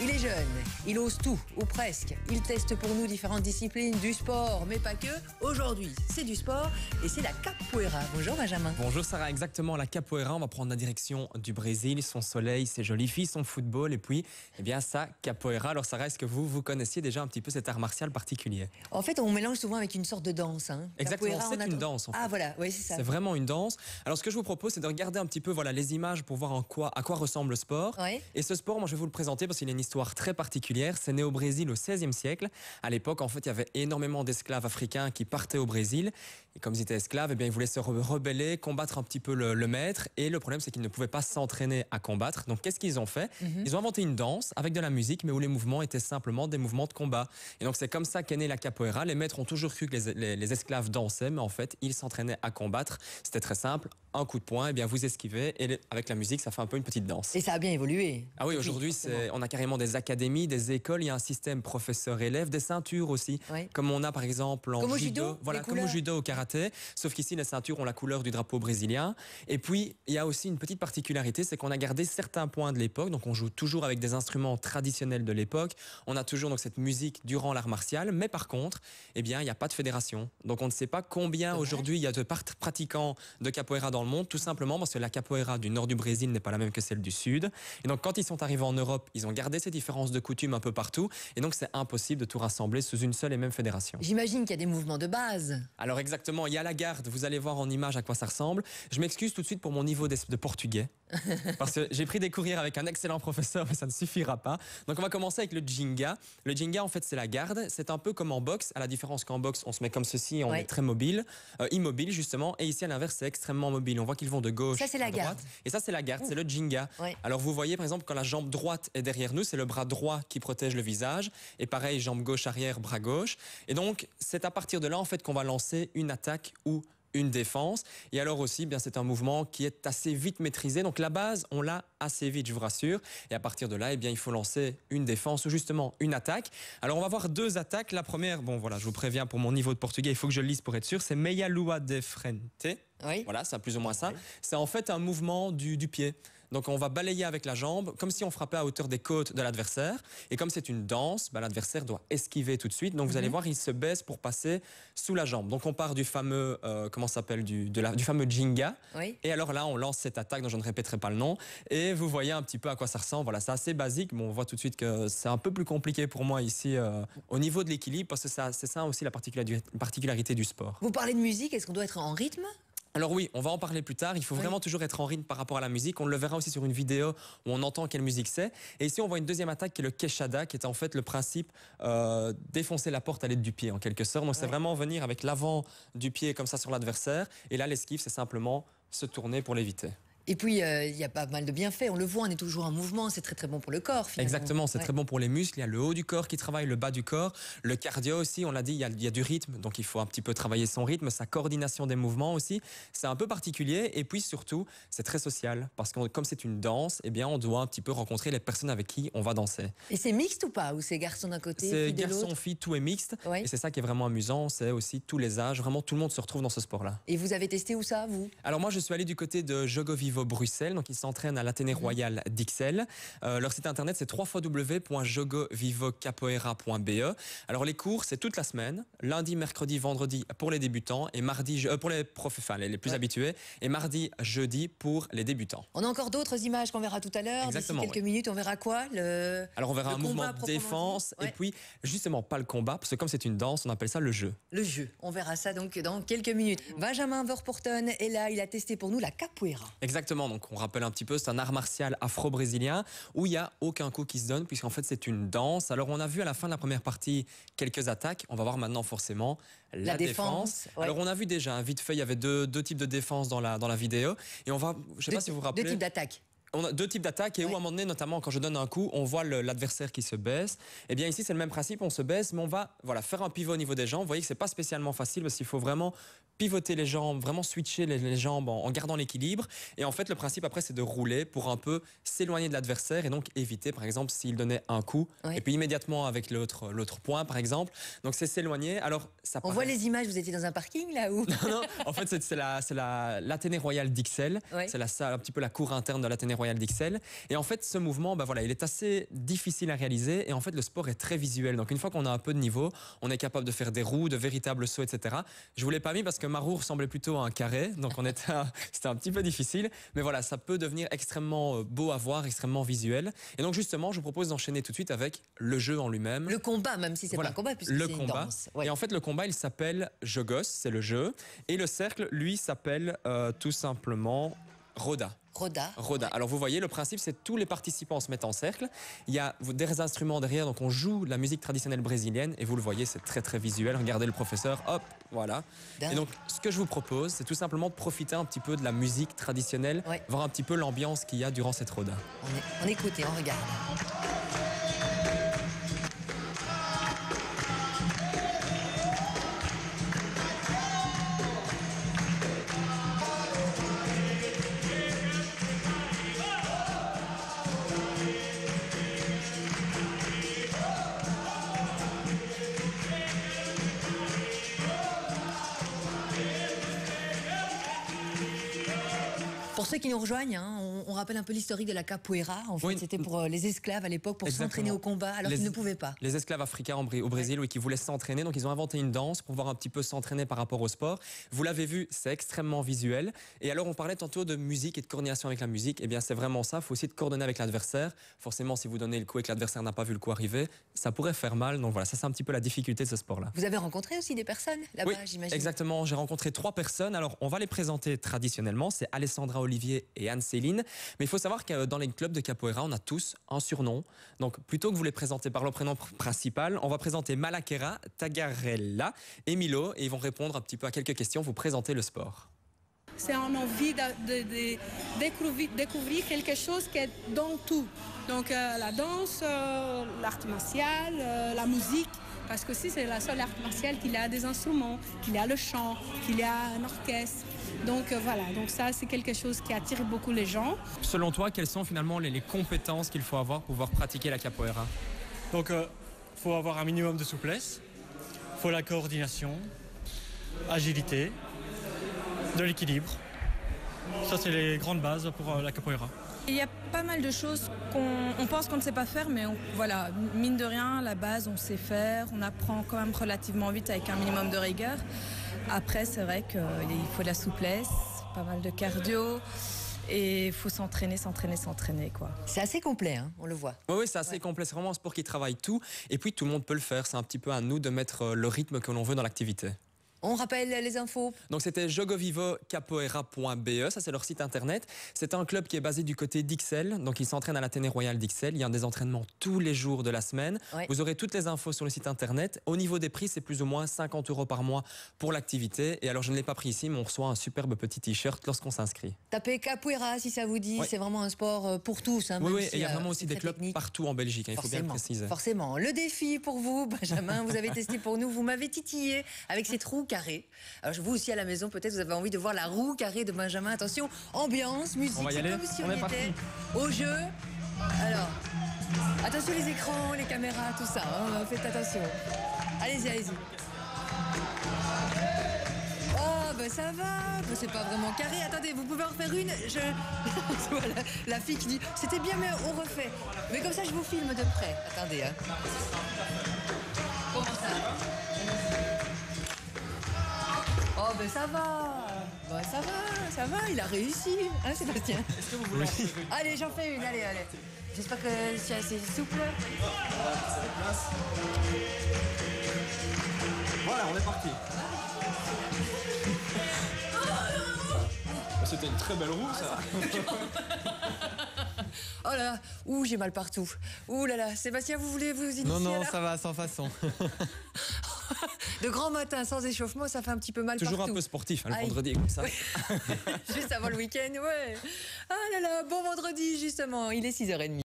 Il est jeune, il ose tout, ou presque. Il teste pour nous différentes disciplines du sport, mais pas que. Aujourd'hui, c'est du sport et c'est la capoeira. Bonjour Benjamin. Bonjour Sarah, exactement, la capoeira, on va prendre la direction du Brésil, son soleil, ses jolies filles, son football et puis, eh bien, sa capoeira. Alors Sarah, est-ce que vous connaissiez déjà un petit peu cet art martial particulier? En fait, on mélange souvent avec une sorte de danse. Hein. Exactement, c'est une danse en fait. Ah voilà, oui c'est ça. C'est vraiment une danse. Alors ce que je vous propose, c'est de regarder un petit peu les images pour voir à quoi ressemble le sport. Ouais. Et ce sport, moi je vais vous le présenter parce qu'il a une histoire très particulière. C'est né au Brésil au XVIe siècle. À l'époque, en fait, il y avait énormément d'esclaves africains qui partaient au Brésil. Et comme ils étaient esclaves, eh bien, ils voulaient se rebeller, combattre un petit peu le maître. Et le problème, c'est qu'ils ne pouvaient pas s'entraîner à combattre. Donc qu'est-ce qu'ils ont fait? Ils ont inventé une danse avec de la musique, mais où les mouvements étaient simplement des mouvements de combat. Et donc c'est comme ça qu'est née la capoeira. Les maîtres ont toujours cru que les esclaves dansaient, mais en fait, ils s'entraînaient à combattre. C'était très simple. Un coup de poing, eh bien, vous esquivez. Et avec la musique, ça fait un peu une petite danse. Et ça a bien évolué. Ah oui, aujourd'hui, on a carrément des académies, des écoles, il y a un système professeur-élève, des ceintures aussi, comme on a par exemple en judo. Voilà, comme au judo, au karaté, sauf qu'ici, les ceintures ont la couleur du drapeau brésilien. Et puis, il y a aussi une petite particularité, c'est qu'on a gardé certains points de l'époque, donc on joue toujours avec des instruments traditionnels de l'époque, on a toujours donc cette musique durant l'art martial, mais par contre, eh bien, il n'y a pas de fédération. Donc on ne sait pas combien aujourd'hui il y a de pratiquants de capoeira dans le monde, tout simplement parce que la capoeira du nord du Brésil n'est pas la même que celle du sud. Et donc quand ils sont arrivés en Europe, ils ont gardé ces différences de coutumes un peu partout. Et donc c'est impossible de tout rassembler sous une seule et même fédération. J'imagine qu'il y a des mouvements de base. Alors exactement, il y a la garde, vous allez voir en image à quoi ça ressemble. Je m'excuse tout de suite pour mon niveau de portugais. Parce que j'ai pris des cours hier avec un excellent professeur, mais ça ne suffira pas. Donc on va commencer avec le ginga. Le ginga, en fait, c'est la garde. C'est un peu comme en boxe, à la différence qu'en boxe, on se met comme ceci, on est très mobile, immobile justement. Et ici, à l'inverse, c'est extrêmement mobile. On voit qu'ils vont de gauche à droite. Garde. Et ça, c'est la garde, c'est le ginga. Alors vous voyez, par exemple, quand la jambe droite est derrière nous, c'est le bras droit qui protège le visage. Et pareil, jambe gauche arrière, bras gauche. Et donc, c'est à partir de là, en fait, qu'on va lancer une attaque ou une défense. Et alors aussi, bien, c'est un mouvement qui est assez vite maîtrisé. Donc la base, on l'a assez vite, je vous rassure. Et à partir de là, eh bien, il faut lancer une défense ou justement une attaque. Alors on va voir deux attaques. La première, bon voilà, je vous préviens pour mon niveau de portugais, il faut que je le lise pour être sûr. C'est Meia Lua de Frente. Voilà, c'est plus ou moins ça. C'est en fait un mouvement du pied. Donc on va balayer avec la jambe, comme si on frappait à hauteur des côtes de l'adversaire. Et comme c'est une danse, l'adversaire doit esquiver tout de suite. Donc vous allez voir, il se baisse pour passer sous la jambe. Donc on part du fameux, comment ça s'appelle, du fameux ginga. Et alors là, on lance cette attaque dont je ne répéterai pas le nom. Et vous voyez un petit peu à quoi ça ressemble. Voilà, c'est assez basique. Bon, on voit tout de suite que c'est un peu plus compliqué pour moi ici au niveau de l'équilibre, parce que c'est ça aussi la particularité du sport. Vous parlez de musique, est-ce qu'on doit être en rythme ? Alors oui, on va en parler plus tard. Il faut vraiment toujours être en rythme par rapport à la musique. On le verra aussi sur une vidéo où on entend quelle musique c'est. Et ici, on voit une deuxième attaque qui est le quechada, qui est en fait le principe défoncer la porte à l'aide du pied, en quelque sorte. Donc c'est vraiment venir avec l'avant du pied comme ça sur l'adversaire. Et là, l'esquive, c'est simplement se tourner pour l'éviter. Et puis, il y a pas mal de bienfaits. On le voit, on est toujours en mouvement. C'est très, très bon pour le corps, finalement. Exactement, c'est très bon pour les muscles. Il y a le haut du corps qui travaille, le bas du corps. Le cardio aussi, on l'a dit, il y a du rythme. Donc, il faut un petit peu travailler son rythme, sa coordination des mouvements aussi. C'est un peu particulier. Et puis, surtout, c'est très social. Parce que comme c'est une danse, eh bien, on doit un petit peu rencontrer les personnes avec qui on va danser. Et c'est mixte ou pas? Ou c'est garçon d'un côté, c'est garçon, fille, tout est mixte. Et c'est ça qui est vraiment amusant. C'est aussi tous les âges. Vraiment, tout le monde se retrouve dans ce sport-là. Et vous avez testé où ça, vous? Alors, moi, je suis allé du côté de Jogo Vivo Bruxelles. Donc, ils s'entraînent à l'Athénée Royal d'Ixelles. Leur site internet, c'est www.jogovivocapoeira.be. Alors, les cours, c'est toute la semaine. Lundi, mercredi, vendredi pour les débutants. Et mardi, pour les profs, enfin, les plus habitués. Et mardi, jeudi pour les débutants. On a encore d'autres images qu'on verra tout à l'heure. D'ici quelques minutes, on verra quoi? Alors, on verra un mouvement de défense. Et puis, justement, pas le combat. Parce que comme c'est une danse, on appelle ça le jeu. Le jeu. On verra ça donc dans quelques minutes. Benjamin Verpoorten est là. Il a testé pour nous la capoeira. Exactement. Donc, on rappelle un petit peu, c'est un art martial afro-brésilien où il n'y a aucun coup qui se donne puisqu'en fait c'est une danse. Alors on a vu à la fin de la première partie quelques attaques, on va voir maintenant forcément la défense. Alors on a vu déjà, vite fait, il y avait deux types de défense dans la vidéo et on va, je sais pas si vous vous rappelez. Deux types d'attaques. On a deux types d'attaques et où à un moment donné, notamment quand je donne un coup, on voit l'adversaire qui se baisse. Et bien ici c'est le même principe, on se baisse mais on va faire un pivot au niveau des jambes. Vous voyez que c'est pas spécialement facile parce qu'il faut vraiment pivoter les jambes, vraiment switcher les jambes en gardant l'équilibre. Et en fait, le principe après, c'est de rouler pour un peu s'éloigner de l'adversaire et donc éviter, par exemple, s'il donnait un coup, et puis immédiatement avec l'autre point, par exemple. Donc, c'est s'éloigner. Alors, on voit les images, vous étiez dans un parking, là où Non, en fait, c'est l'Athénée Royal d'Ixelles. C'est un petit peu la cour interne de l'Athénée Royal Royale d'Ixelles. Et en fait, ce mouvement, voilà, il est assez difficile à réaliser. Et en fait, le sport est très visuel. Donc, une fois qu'on a un peu de niveau, on est capable de faire des roues, de véritables sauts, etc. Je vous l'ai pas mis parce que ma roue ressemblait plutôt à un carré. Donc, c'était un petit peu difficile. Mais voilà, ça peut devenir extrêmement beau à voir, extrêmement visuel. Et donc, justement, je vous propose d'enchaîner tout de suite avec le jeu en lui-même. Le combat, même si c'est pas un combat, puisque c'est une danse. Et en fait, le combat, il s'appelle Jogos, c'est le jeu. Et le cercle, lui, s'appelle tout simplement Roda. Roda. Ouais. Alors vous voyez, le principe, c'est que tous les participants se mettent en cercle. Il y a des instruments derrière, donc on joue la musique traditionnelle brésilienne. Et vous le voyez, c'est très très visuel. Regardez le professeur, hop, voilà. Et donc, ce que je vous propose, c'est tout simplement de profiter un petit peu de la musique traditionnelle, voir un petit peu l'ambiance qu'il y a durant cette Roda. On écoute et on regarde. Pour ceux qui nous rejoignent, on rappelle un peu l'historique de la capoeira. En fait, c'était pour les esclaves à l'époque, pour s'entraîner au combat, alors qu'ils ne pouvaient pas. Les esclaves africains au Brésil, qui voulaient s'entraîner, donc ils ont inventé une danse pour pouvoir un petit peu s'entraîner par rapport au sport. Vous l'avez vu, c'est extrêmement visuel. Et alors, on parlait tantôt de musique et de coordination avec la musique. Eh bien, c'est vraiment ça. Il faut aussi de coordonner avec l'adversaire. Forcément, si vous donnez le coup et que l'adversaire n'a pas vu le coup arriver, ça pourrait faire mal. Donc voilà, ça c'est un petit peu la difficulté de ce sport-là. Vous avez rencontré aussi des personnes là-bas, j'imagine. Exactement. J'ai rencontré 3 personnes. Alors, on va les présenter traditionnellement. C'est Alessandra Olivier et Anne-Céline. Mais il faut savoir que dans les clubs de capoeira, on a tous un surnom. Donc, plutôt que vous les présenter par leur prénom principal, on va présenter Malaquera, Tagarella et Milo. Et ils vont répondre un petit peu à quelques questions, vous présenter le sport. C'est une envie de découvrir quelque chose qui est dans tout. Donc, la danse, l'art martial, la musique. Parce que c'est la seule art martiale qu'il a des instruments, qu'il a le chant, qu'il a un orchestre. Donc voilà, donc ça c'est quelque chose qui attire beaucoup les gens. Selon toi, quelles sont finalement les compétences qu'il faut avoir pour pouvoir pratiquer la capoeira? Donc il faut avoir un minimum de souplesse, il faut la coordination, agilité, de l'équilibre. Ça c'est les grandes bases pour la capoeira. Il y a pas mal de choses qu'on pense qu'on ne sait pas faire, mais voilà, mine de rien, la base, on sait faire. On apprend quand même relativement vite avec un minimum de rigueur. Après, c'est vrai qu'il faut de la souplesse, pas mal de cardio. Et il faut s'entraîner, quoi. C'est assez complet, on le voit. Oui, c'est assez complet. C'est vraiment un sport qui travaille tout. Et puis, tout le monde peut le faire. C'est un petit peu à nous de mettre le rythme que l'on veut dans l'activité. On rappelle les infos. Donc c'était jogovivocapoeira.be, ça c'est leur site internet. C'est un club qui est basé du côté d'Ixelles, donc ils s'entraînent à l'Athénée Royal d'Ixelles. Il y a des entraînements tous les jours de la semaine. Vous aurez toutes les infos sur le site internet. Au niveau des prix, c'est plus ou moins 50 € par mois pour l'activité. Et alors je ne l'ai pas pris ici, mais on reçoit un superbe petit t-shirt lorsqu'on s'inscrit. Tapez capoeira si ça vous dit, c'est vraiment un sport pour tous. Oui, et il y a vraiment aussi des clubs partout en Belgique, il faut bien le préciser. Forcément. Le défi pour vous, Benjamin, vous avez testé pour nous, vous m'avez titillé avec cette roue carrée. Alors vous aussi à la maison, peut-être vous avez envie de voir la roue carrée de Benjamin. Attention, ambiance, musique, c'est comme si on était au jeu. Alors, attention les écrans, les caméras, tout ça, faites attention. Allez-y, allez-y. Oh, ben ça va, c'est pas vraiment carré. Attendez, vous pouvez en faire une. Voilà, la fille qui dit, c'était bien, mais on refait. Mais comme ça, je vous filme de près. Attendez, Comment ça? Oh ben ça va, ça va, il a réussi, Sébastien? Est-ce que vous voulez Allez, j'en fais une, allez. J'espère que je suis assez souple. Voilà, on est parti. C'était une très belle roue, ça. Oh là là, j'ai mal partout. Ouh là là, Sébastien, vous voulez vous initier? Non, ça va, sans façon. De grand matin, sans échauffement, ça fait un petit peu mal Toujours partout. Un peu sportif, le vendredi, comme ça. Juste avant le week-end, ouais. Ah là là, bon vendredi, justement, il est 6h30.